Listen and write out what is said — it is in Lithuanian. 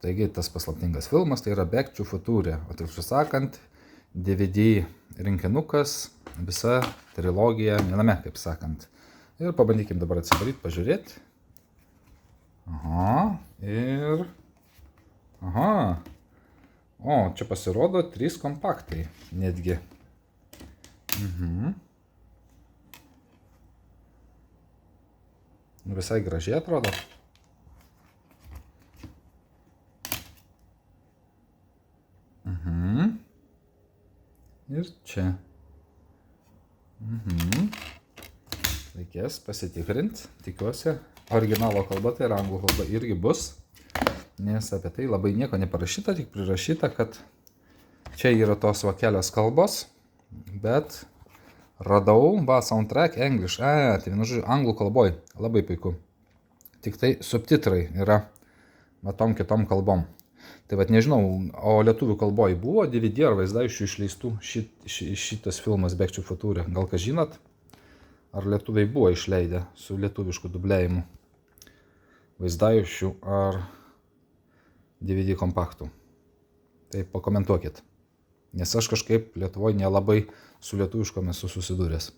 Taigi tas paslaptingas filmas tai yra Back to Future, o taip sakant, DVD rinkinukas, visa trilogija viename, kaip sakant. Ir pabandykim dabar atsidaryti, pažiūrėti. Aha, ir... Aha. O, čia pasirodo 3 kompaktai netgi. Visai gražiai atrodo. Ir čia. Reikės pasitikrinti, tikiuosi. Originalo kalba, tai yra anglų kalba, irgi bus. Nes apie tai labai nieko neparašyta, tik prirašyta, kad čia yra tos va kelios kalbos. Bet radau, va, soundtrack English. Tai vienu žodžiu, anglų kalboj. Labai puiku. Tik tai subtitrai yra matom kitom kalbom. Tai vat nežinau, o lietuvių kalboj buvo DVD ar vaizdaiščių išleistų šitas filmas Back to Future. Gal ką žinot? Ar lietuviai buvo išleidę su lietuvišku dubliavimu vaizdaiščių ar DVD kompaktų? Tai pakomentuokit. Nes aš kažkaip Lietuvoje nelabai su lietuviškom esu susidūręs.